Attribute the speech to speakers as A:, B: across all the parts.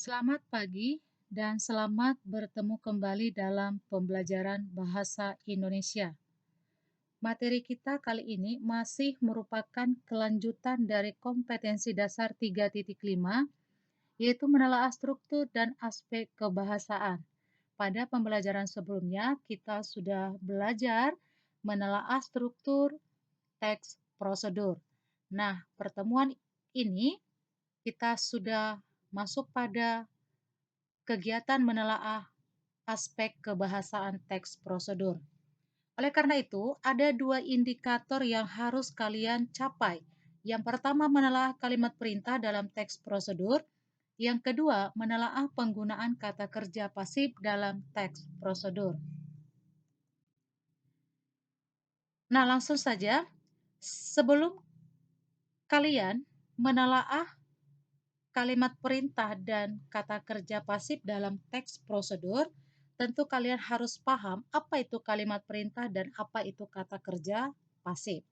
A: Selamat pagi dan selamat bertemu kembali dalam pembelajaran bahasa Indonesia. Materi kita kali ini masih merupakan kelanjutan dari kompetensi dasar 3.5, yaitu menelaah struktur dan aspek kebahasaan. Pada pembelajaran sebelumnya, kita sudah belajar menelaah struktur teks prosedur. Nah, pertemuan ini kita sudah masuk pada kegiatan menelaah aspek kebahasaan teks prosedur. Oleh karena itu, ada dua indikator yang harus kalian capai. Yang pertama, menelaah kalimat perintah dalam teks prosedur. Yang kedua, menelaah penggunaan kata kerja pasif dalam teks prosedur. Nah, langsung saja, sebelum kalian menelaah kalimat perintah dan kata kerja pasif dalam teks prosedur, tentu kalian harus paham apa itu kalimat perintah dan apa itu kata kerja pasif.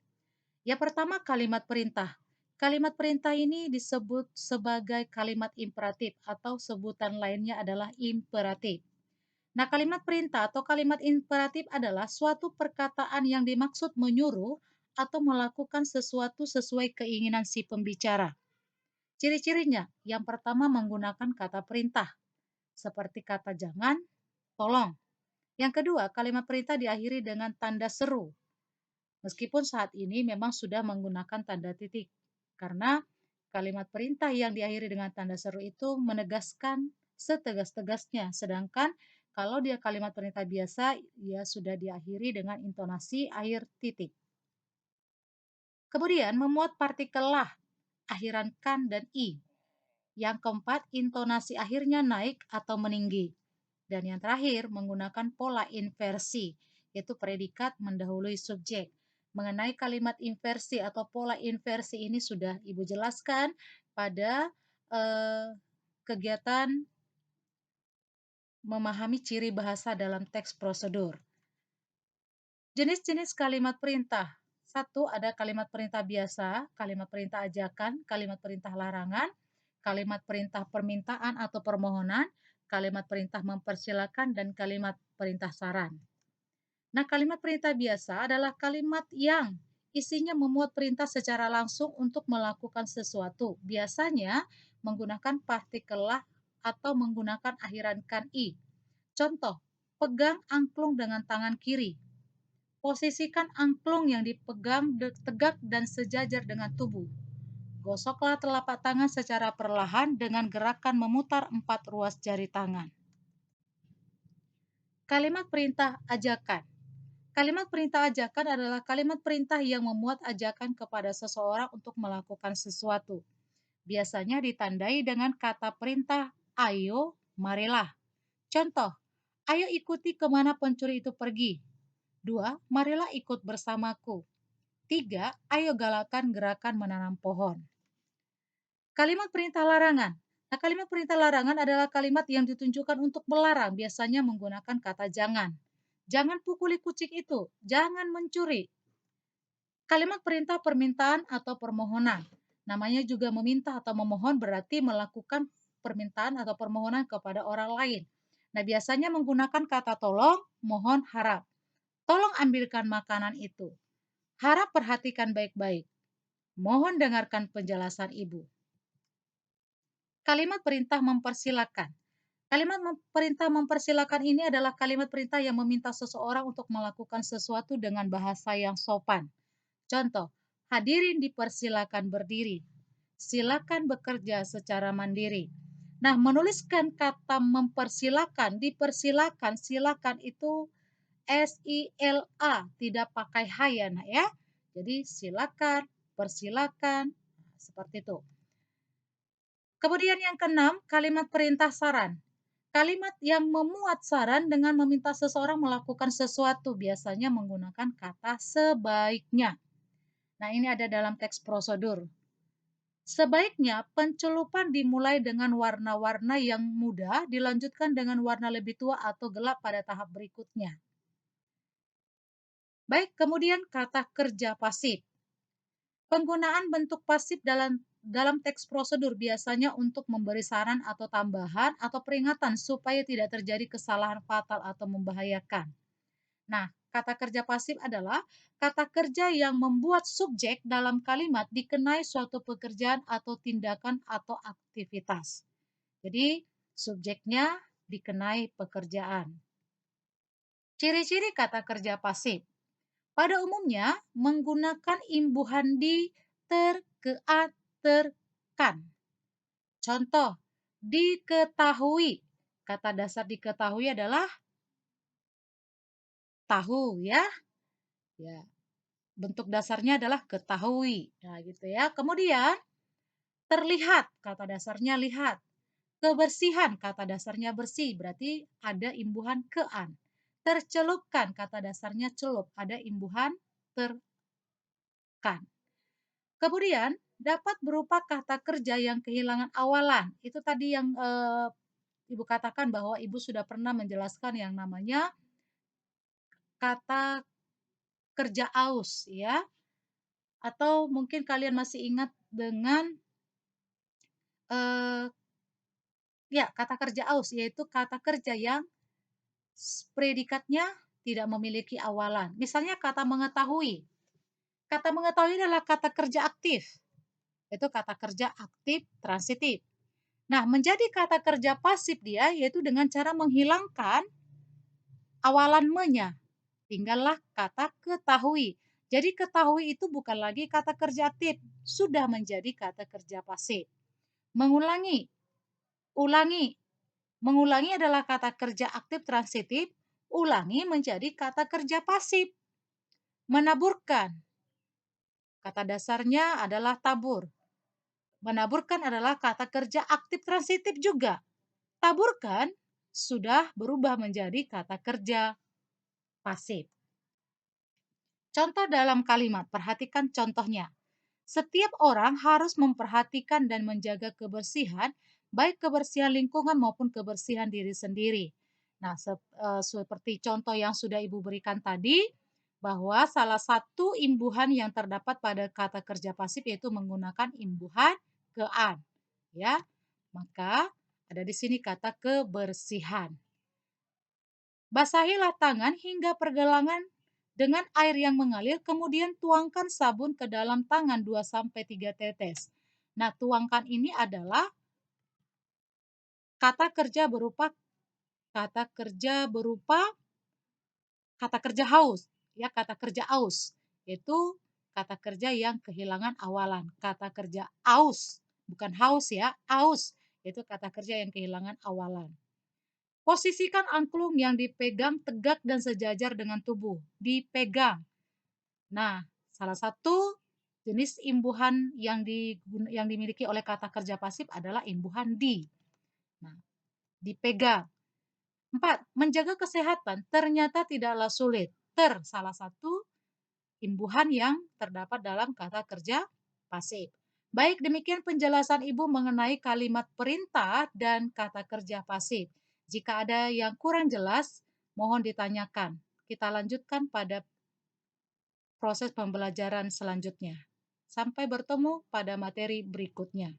A: Yang pertama, kalimat perintah. Kalimat perintah ini disebut sebagai kalimat imperatif atau sebutan lainnya adalah imperatif. Nah, kalimat perintah atau kalimat imperatif adalah suatu perkataan yang dimaksud menyuruh atau melakukan sesuatu sesuai keinginan si pembicara. Ciri-cirinya, yang pertama menggunakan kata perintah, seperti kata jangan, tolong. Yang kedua, kalimat perintah diakhiri dengan tanda seru, meskipun saat ini memang sudah menggunakan tanda titik, karena kalimat perintah yang diakhiri dengan tanda seru itu menegaskan setegas-tegasnya, sedangkan kalau dia kalimat perintah biasa, ya sudah diakhiri dengan intonasi akhir titik. Kemudian memuat partikel lah, akhiran kan dan i. Yang keempat, intonasi akhirnya naik atau meninggi. Dan yang terakhir, menggunakan pola inversi, yaitu predikat mendahului subjek. Mengenai kalimat inversi atau pola inversi ini sudah Ibu jelaskan pada kegiatan memahami ciri bahasa dalam teks prosedur. Jenis-jenis kalimat perintah. Satu, ada kalimat perintah biasa, kalimat perintah ajakan, kalimat perintah larangan, kalimat perintah permintaan atau permohonan, kalimat perintah mempersilakan, dan kalimat perintah saran. Nah, kalimat perintah biasa adalah kalimat yang isinya memuat perintah secara langsung untuk melakukan sesuatu. Biasanya menggunakan partikel lah atau menggunakan akhiran kan i. Contoh, pegang angklung dengan tangan kiri. Posisikan angklung yang dipegang tegak dan sejajar dengan tubuh. Gosoklah telapak tangan secara perlahan dengan gerakan memutar 4 ruas jari tangan. Kalimat perintah ajakan. Kalimat perintah ajakan adalah kalimat perintah yang memuat ajakan kepada seseorang untuk melakukan sesuatu. Biasanya ditandai dengan kata perintah ayo, marilah. Contoh, ayo ikuti kemana pencuri itu pergi. 2, marilah ikut bersamaku. 3, ayo galakan gerakan menanam pohon. Kalimat perintah larangan. Nah, kalimat perintah larangan adalah kalimat yang ditunjukkan untuk melarang, biasanya menggunakan kata jangan. Jangan pukuli kucing itu, jangan mencuri. Kalimat perintah permintaan atau permohonan. Namanya juga meminta atau memohon berarti melakukan permintaan atau permohonan kepada orang lain. Nah, biasanya menggunakan kata tolong, mohon, harap. Tolong ambilkan makanan itu. Harap perhatikan baik-baik. Mohon dengarkan penjelasan ibu. Kalimat perintah mempersilakan. Kalimat perintah mempersilakan ini adalah kalimat perintah yang meminta seseorang untuk melakukan sesuatu dengan bahasa yang sopan. Contoh, hadirin dipersilakan berdiri. Silakan bekerja secara mandiri. Nah, menuliskan kata mempersilakan, dipersilakan, silakan itu SILA, tidak pakai H ya, Nak ya. Jadi silakan, persilakan, seperti itu. Kemudian yang keenam, kalimat perintah saran. Kalimat yang memuat saran dengan meminta seseorang melakukan sesuatu, biasanya menggunakan kata sebaiknya. Nah, ini ada dalam teks prosedur. Sebaiknya pencelupan dimulai dengan warna-warna yang muda, dilanjutkan dengan warna lebih tua atau gelap pada tahap berikutnya. Baik, kemudian kata kerja pasif. Penggunaan bentuk pasif dalam dalam teks prosedur biasanya untuk memberi saran atau tambahan atau peringatan supaya tidak terjadi kesalahan fatal atau membahayakan. Nah, kata kerja pasif adalah kata kerja yang membuat subjek dalam kalimat dikenai suatu pekerjaan atau tindakan atau aktivitas. Jadi, subjeknya dikenai pekerjaan. Ciri-ciri kata kerja pasif. Pada umumnya menggunakan imbuhan di, ter, ke, a, terkan. Contoh, diketahui. Kata dasar diketahui adalah tahu ya. Ya, bentuk dasarnya adalah ketahui. Nah, gitu ya. Kemudian terlihat, kata dasarnya lihat. Kebersihan, kata dasarnya bersih, berarti ada imbuhan kean. Tercelupkan, kata dasarnya celup, ada imbuhan terkan. Kemudian dapat berupa kata kerja yang kehilangan awalan. Itu tadi yang Ibu katakan bahwa Ibu sudah pernah menjelaskan yang namanya kata kerja aus ya, atau mungkin kalian masih ingat dengan, eee, ya kata kerja aus, yaitu kata kerja yang predikatnya tidak memiliki awalan. Misalnya kata mengetahui. Kata mengetahui adalah kata kerja aktif, itu kata kerja aktif transitif. Nah, menjadi kata kerja pasif dia yaitu dengan cara menghilangkan awalan "me"-nya, tinggallah kata ketahui. Jadi ketahui itu bukan lagi kata kerja aktif, sudah menjadi kata kerja pasif. Mengulangi, ulangi. Mengulangi adalah kata kerja aktif transitif, ulangi menjadi kata kerja pasif. Menaburkan, kata dasarnya adalah tabur. Menaburkan adalah kata kerja aktif transitif juga. Taburkan sudah berubah menjadi kata kerja pasif. Contoh dalam kalimat, perhatikan contohnya. Setiap orang harus memperhatikan dan menjaga kebersihan, baik kebersihan lingkungan maupun kebersihan diri sendiri. Nah, seperti contoh yang sudah Ibu berikan tadi, bahwa salah satu imbuhan yang terdapat pada kata kerja pasif yaitu menggunakan imbuhan kean, ya. Maka ada di sini kata kebersihan. Basahilah tangan hingga pergelangan dengan air yang mengalir, kemudian tuangkan sabun ke dalam tangan 2 sampai 3 tetes. Nah, tuangkan ini adalah kata kerja berupa kata kerja berupa kata kerja haus, ya, kata kerja aus. Itu kata kerja yang kehilangan awalan. Kata kerja aus, bukan haus ya, aus. Itu kata kerja yang kehilangan awalan. Posisikan angklung yang dipegang tegak dan sejajar dengan tubuh. Dipegang. Nah, salah satu jenis imbuhan yang dimiliki oleh kata kerja pasif adalah imbuhan di. Nah, dipegang. 4. Menjaga kesehatan ternyata tidaklah sulit. Salah satu imbuhan yang terdapat dalam kata kerja pasif. Baik, demikian penjelasan Ibu mengenai kalimat perintah dan kata kerja pasif. Jika ada yang kurang jelas, mohon ditanyakan. Kita lanjutkan pada proses pembelajaran selanjutnya. Sampai bertemu pada materi berikutnya.